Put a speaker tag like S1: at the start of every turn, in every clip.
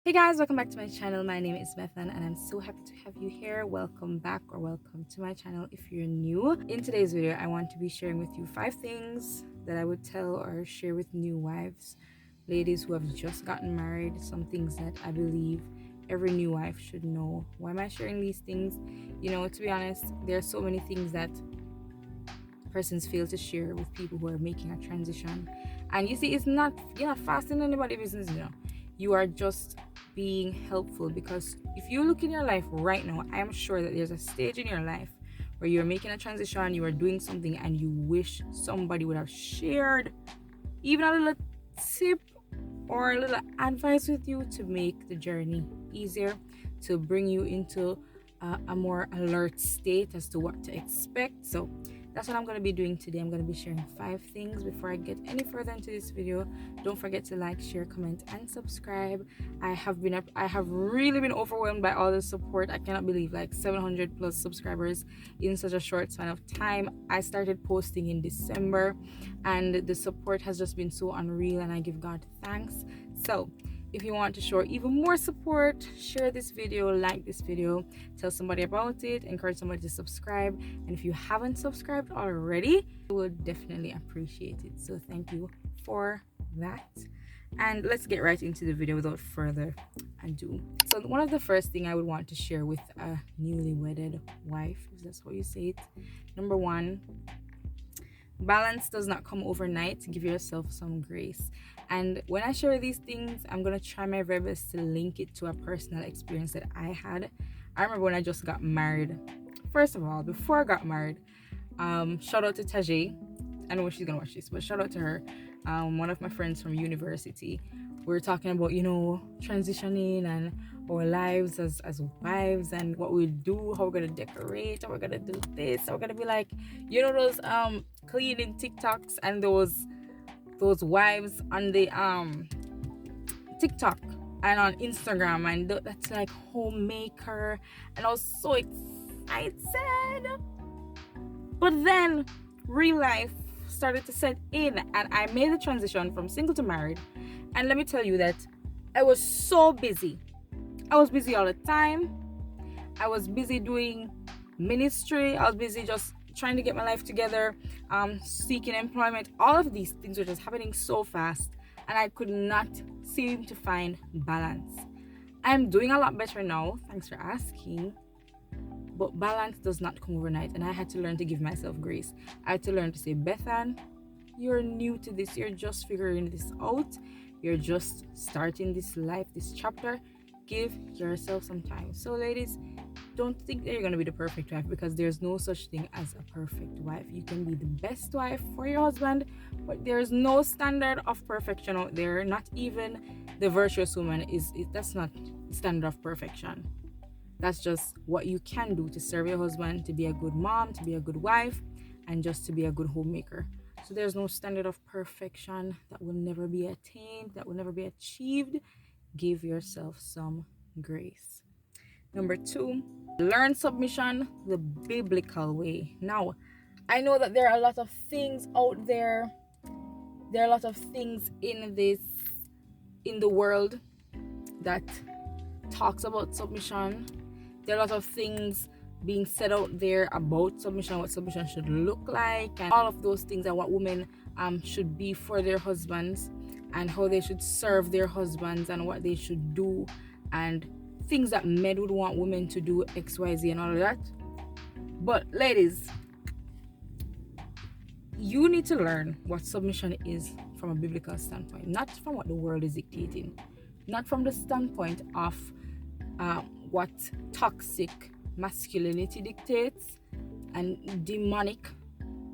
S1: Hey guys, welcome back to my channel. My name is Beth-Ann and I'm so happy to have you here. Welcome back or welcome to my channel if you're new. In today's video, I want to be sharing with you 5 things that I would tell or share with new wives, ladies who have just gotten married, some things that I believe every new wife should know. Why am I sharing these things? To be honest, there are so many things that persons fail to share with people who are making a transition. And you see, you're not fasting anybody's business, You are just being helpful, because if you look in your life right now, I am sure that there's a stage in your life where you're making a transition, you are doing something, and you wish somebody would have shared even a little tip or a little advice with you to make the journey easier, to bring you into a more alert state as to what to expect. So that's what I'm going to be doing today. I'm going to be sharing 5 things. Before I get any further into this video, don't forget to like, share, comment, and subscribe. I have really been overwhelmed by all the support. I cannot believe, like, 700 plus subscribers in such a short span of time. I started posting in December and the support has just been so unreal, and I give God thanks. So if you want to show even more support, share this video, like this video, tell somebody about it, encourage somebody to subscribe. And if you haven't subscribed already, I would definitely appreciate it. So thank you for that. And let's get right into the video without further ado. So one of the first thing I would want to share with a newly wedded wife, if that's how you say it. Number 1, balance does not come overnight. Give yourself some grace. And when I share these things, I'm going to try my very best to link it to a personal experience that I had. I remember when I just got married. First of all, before I got married, shout out to Tajay. I know she's going to watch this, but shout out to her. One of my friends from university. We were talking about, transitioning and our lives as wives, and what we do, how we're going to decorate, how we're going to do this, how we're going to be like, those cleaning TikToks and those wives on the TikTok and on Instagram, and that's like homemaker, and I was so excited. But then real life started to set in, and I made the transition from single to married. And let me tell you that I was so busy. I was busy all the time. I was busy doing ministry. I was busy just trying to get my life together, seeking employment. All of these things were just happening so fast, and I could not seem to find balance. I'm doing a lot better now, thanks for asking, but balance does not come overnight, and I had to learn to give myself grace. I had to learn to say, Beth-Ann, you're new to this, you're just figuring this out, you're just starting this life, this chapter. Give yourself some time. So ladies, don't think that you're going to be the perfect wife, because there's no such thing as a perfect wife. You can be the best wife for your husband, but there's no standard of perfection out there. Not even the virtuous woman that's not standard of perfection. That's just what you can do to serve your husband, to be a good mom, to be a good wife, and just to be a good homemaker. So there's no standard of perfection that will never be attained, that will never be achieved. Give yourself some grace. Number 2, learn submission the biblical way. Now, I know that there are a lot of things out there. There are a lot of things in the world that talks about submission. There are a lot of things being said out there about submission, what submission should look like, and all of those things, and what women should be for their husbands, and how they should serve their husbands, and what they should do, and things that men would want women to do, XYZ and all of that. But ladies, you need to learn what submission is from a biblical standpoint, not from what the world is dictating, not from the standpoint of what toxic masculinity dictates and demonic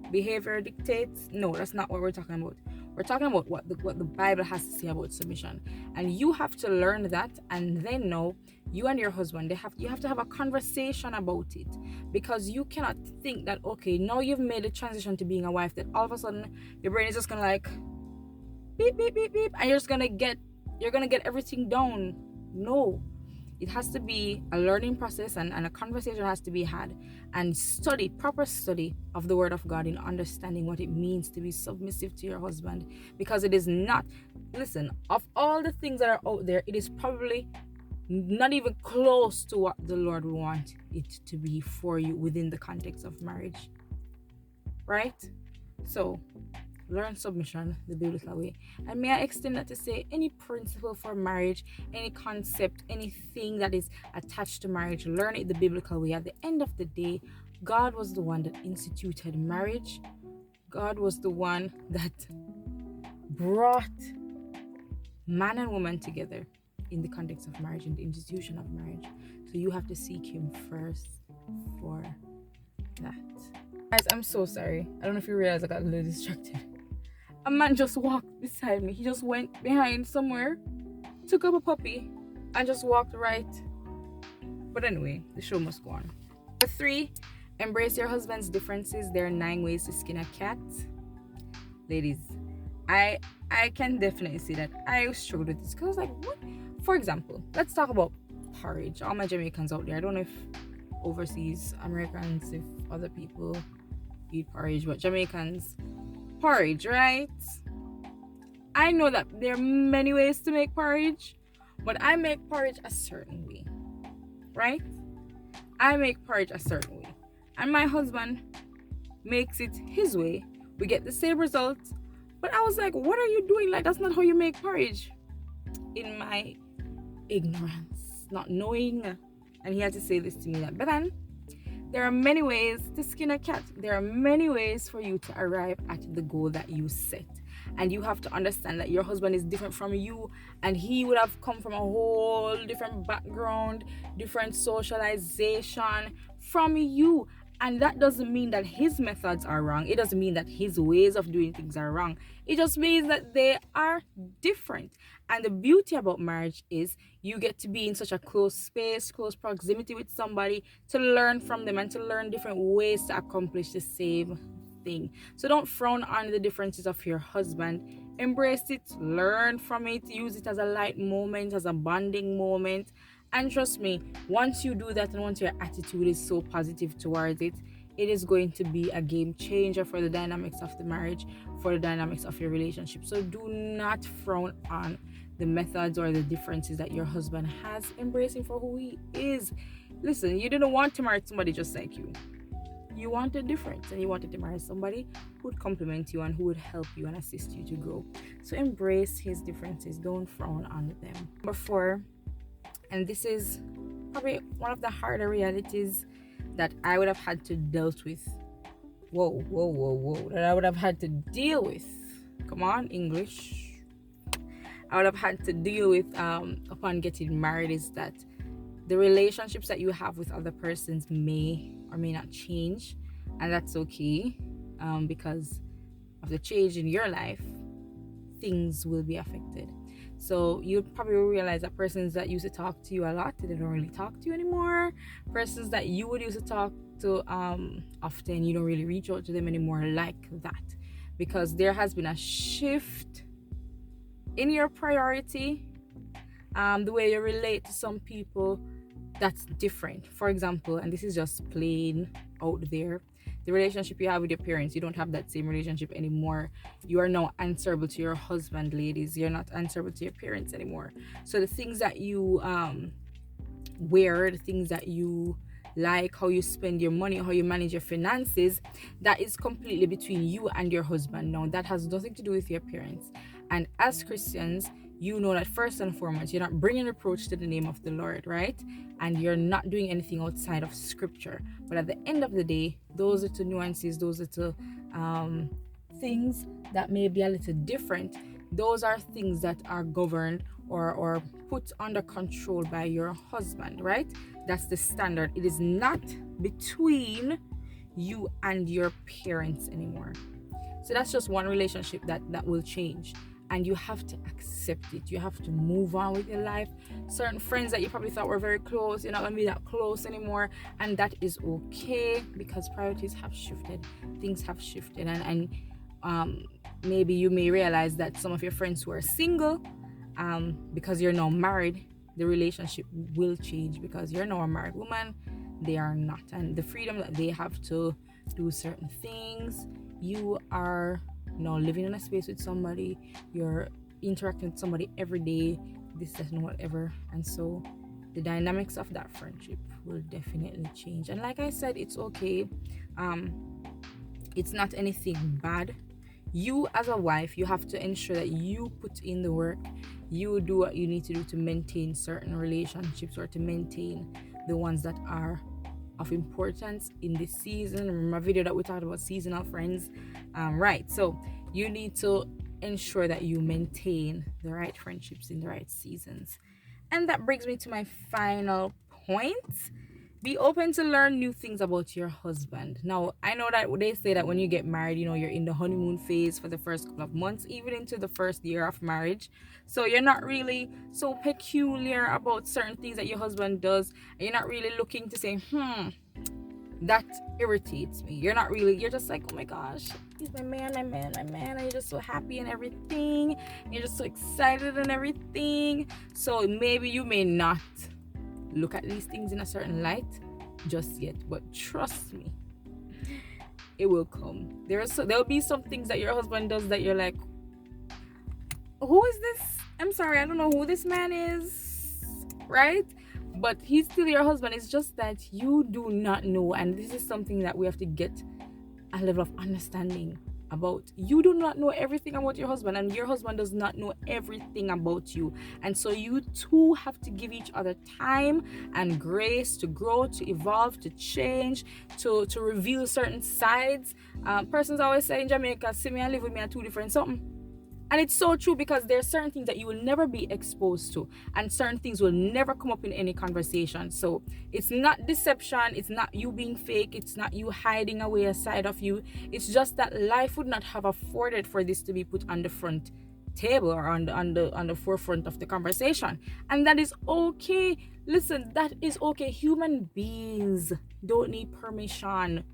S1: behavior dictates. No, that's not what we're talking about. We're talking about what the Bible has to say about submission, and you have to learn that. And then now you and your husband, you have to have a conversation about it, because you cannot think that, okay, now you've made the transition to being a wife, that all of a sudden your brain is just gonna like beep beep beep beep, and you're gonna get everything down. No, It has to be a learning process, and a conversation has to be had, and proper study of the word of God in understanding what it means to be submissive to your husband. Because it is not, listen, of all the things that are out there, it is probably not even close to what the Lord would want it to be for you within the context of marriage, right? So learn submission the biblical way. And may I extend that to say, any principle for marriage, any concept, anything that is attached to marriage, learn it the biblical way. At the end of the day, God was the one that instituted marriage. God was the one that brought man and woman together in the context of marriage, in the institution of marriage. So you have to seek him first for that. Guys, I'm so sorry. I don't know if you realize I got a little distracted. A man just walked beside me. He just went behind somewhere, took up a puppy, and just walked right. But anyway, the show must go on. Number 3, embrace your husband's differences. There are 9 ways to skin a cat. Ladies, I can definitely see that I struggled with this, because I was like, what? For example, let's talk about porridge. All my Jamaicans out there, I don't know if overseas Americans, if other people eat porridge, but Jamaicans, porridge, right? I know that there are many ways to make porridge, but I make porridge a certain way, right? I make porridge a certain way, and my husband makes it his way. We get the same result, but I was like, what are you doing? Like, that's not how you make porridge. In my ignorance, not knowing, and he had to say this to me, that Beth-Ann, there are many ways to skin a cat. There are many ways for you to arrive at the goal that you set. And you have to understand that your husband is different from you, and he would have come from a whole different background, different socialization from you. And that doesn't mean that his methods are wrong. It doesn't mean that his ways of doing things are wrong. It just means that they are different. And the beauty about marriage is you get to be in such a close space, close proximity with somebody, to learn from them and to learn different ways to accomplish the same thing. So don't frown on the differences of your husband. Embrace it, learn from it, use it as a light moment, as a bonding moment. And trust me, once you do that and once your attitude is so positive towards it, it is going to be a game changer for the dynamics of the marriage, for the dynamics of your relationship. So do not frown on the methods or the differences that your husband has. Embrace him for who he is. Listen, you didn't want to marry somebody just like you. You wanted difference, and you wanted to marry somebody who would complement you and who would help you and assist you to grow. So embrace his differences. Don't frown on them. Number 4, and this is probably one of the harder realities that I would have had to deal with. That I would have had to deal with. Come on, English. I would have had to deal with upon getting married, is that the relationships that you have with other persons may or may not change, and that's okay, because of the change in your life, things will be affected. So you'll probably realize that persons that used to talk to you a lot, they don't really talk to you anymore. Persons that you would used to talk to often, you don't really reach out to them anymore like that, because there has been a shift in your priority, the way you relate to some people. That's different. For example, and this is just plain out there, the relationship you have with your parents, you don't have that same relationship anymore. You are now answerable to your husband, ladies. You're not answerable to your parents anymore. So the things that you wear, the things that you like, how you spend your money, how you manage your finances, that is completely between you and your husband. Now, that has nothing to do with your parents. And as Christians, you know that first and foremost, you're not bringing reproach to the name of the Lord, right? And you're not doing anything outside of scripture. But at the end of the day, those little nuances, those little things that may be a little different, those are things that are governed or put under control by your husband, right? That's the standard. It is not between you and your parents anymore. So that's just one relationship that will change. And you have to accept it. You have to move on with your life. Certain friends that you probably thought were very close, you're not going to be that close anymore. And that is okay, because priorities have shifted. Things have shifted. And maybe you may realize that some of your friends who are single, because you're now married, the relationship will change, because you're now a married woman, they are not, and the freedom that they have to do certain things, you are now living in a space with somebody, you're interacting with somebody every day, this and whatever, and so the dynamics of that friendship will definitely change. And like I said, it's okay. It's not anything bad. You as a wife, you have to ensure that you put in the work, you do what you need to do to maintain certain relationships, or to maintain the ones that are of importance in this season. Remember my video that we talked about seasonal friends, right? So you need to ensure that you maintain the right friendships in the right seasons. And that brings me to my final point. Be open to learn new things about your husband. Now, I know that they say that when you get married, you're in the honeymoon phase for the first couple of months, even into the first year of marriage. So you're not really so peculiar about certain things that your husband does. And you're not really looking to say, that irritates me. You're just like, oh my gosh, he's my man, my man, my man. And you're just so happy and everything. You're just so excited and everything. So maybe you may not look at these things in a certain light just yet, but trust me, it will come. There'll be some things that your husband does that you're like, who is this? I'm sorry, I don't know who this man is, right? But he's still your husband. It's just that you do not know, and this is something that we have to get a level of understanding about. You do not know everything about your husband, and your husband does not know everything about you, and so you two have to give each other time and grace to grow, to evolve, to change, to reveal certain sides. Persons always say in Jamaica, see me and live with me are two different something. And it's so true, because there are certain things that you will never be exposed to, and certain things will never come up in any conversation. So it's not deception, it's not you being fake, it's not you hiding away a side of you. It's just that life would not have afforded for this to be put on the front table, or on the forefront of the conversation. And that is okay. Listen, that is okay. Human beings don't need permission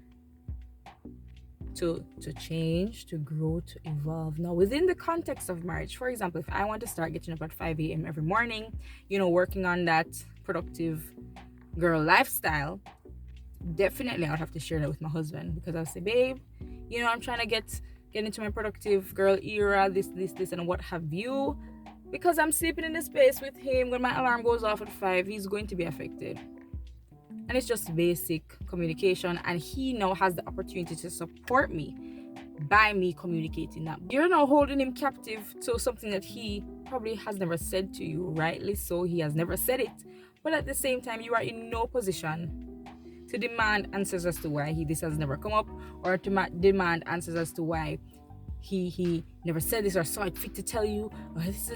S1: to change, to grow, to evolve. Now, within the context of marriage, for example, if I want to start getting up at 5 a.m. every morning, working on that productive girl lifestyle, definitely I would have to share that with my husband, because I'll say, babe, I'm trying to get into my productive girl era, this, and what have you, because I'm sleeping in the space with him. When my alarm goes off at 5, he's going to be affected. And it's just basic communication, and he now has the opportunity to support me by me communicating that. You're now holding him captive to something that he probably has never said to you, rightly so, he has never said it. But at the same time, you are in no position to demand answers as to why this has never come up, or to demand answers as to why he never said this, or saw it fit to tell you, or this,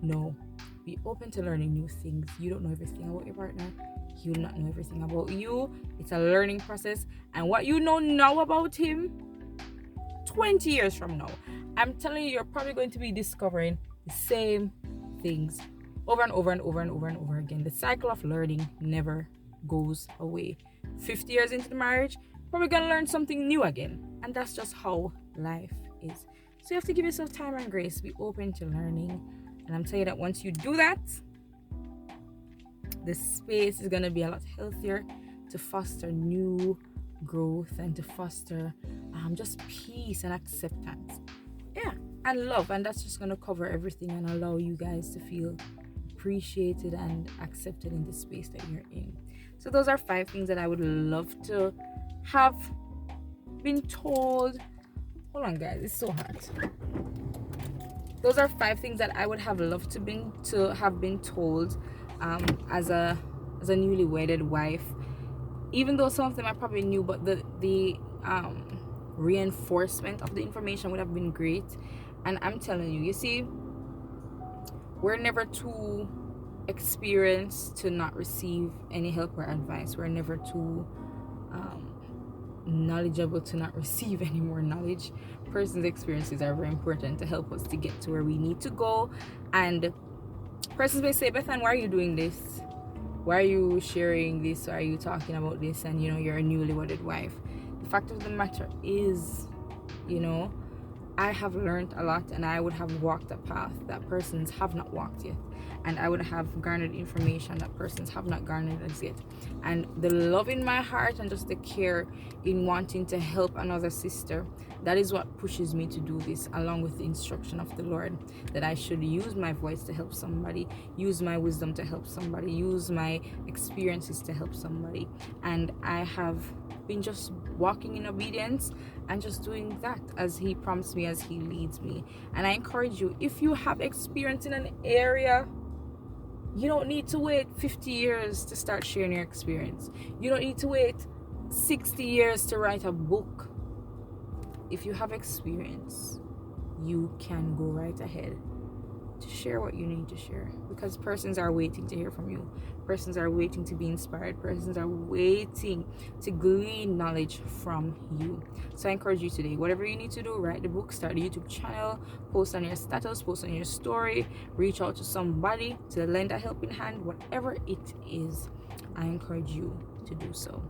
S1: No, be open to learning new things. You don't know everything about your partner. He will not know everything about you. It's a learning process. And what you know now about him, 20 years from now, I'm telling you, you're probably going to be discovering the same things over and over and over and over and over again. The cycle of learning never goes away. 50 years into the marriage, probably going to learn something new again. And that's just how life is. So you have to give yourself time and grace. Be open to learning. And I'm telling you that once you do that, the space is going to be a lot healthier to foster new growth, and to foster just peace and acceptance, and love. And that's just going to cover everything and allow you guys to feel appreciated and accepted in the space that you're in. So those are 5 things that I would love to have been told. Hold on, guys, it's so hot. Those are 5 things that I would have loved to have been told as a newly wedded wife, even though some of them I probably knew, but the reinforcement of the information would have been great. And I'm telling you, see, we're never too experienced to not receive any help or advice. We're never too knowledgeable to not receive any more knowledge. Person's experiences are very important to help us to get to where we need to go. And persons may say, Beth-Ann, why are you doing this? Why are you sharing this? Why are you talking about this? And you're a newly wedded wife. The fact of the matter is, I have learned a lot, and I would have walked a path that persons have not walked yet, and I would have garnered information that persons have not garnered as yet. And the love in my heart and just the care in wanting to help another sister, that is what pushes me to do this, along with the instruction of the Lord that I should use my voice to help somebody, use my wisdom to help somebody, use my experiences to help somebody. And I have been just walking in obedience and just doing that as He prompts me, as He leads me. And I encourage you, if you have experience in an area, you don't need to wait 50 years to start sharing your experience. You don't need to wait 60 years to write a book. If you have experience, you can go right ahead to share what you need to share, because persons are waiting to hear from you. Persons are waiting to be inspired. Persons are waiting to glean knowledge from you. So I encourage you today, whatever you need to do, write the book, start a YouTube channel, post on your status, post on your story, reach out to somebody to lend a helping hand, whatever it is, I encourage you to do so.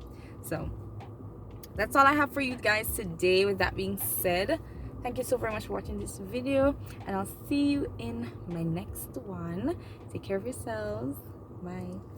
S1: So that's all I have for you guys today. With that being said, thank you so very much for watching this video, and I'll see you in my next one. Take care of yourselves. Bye.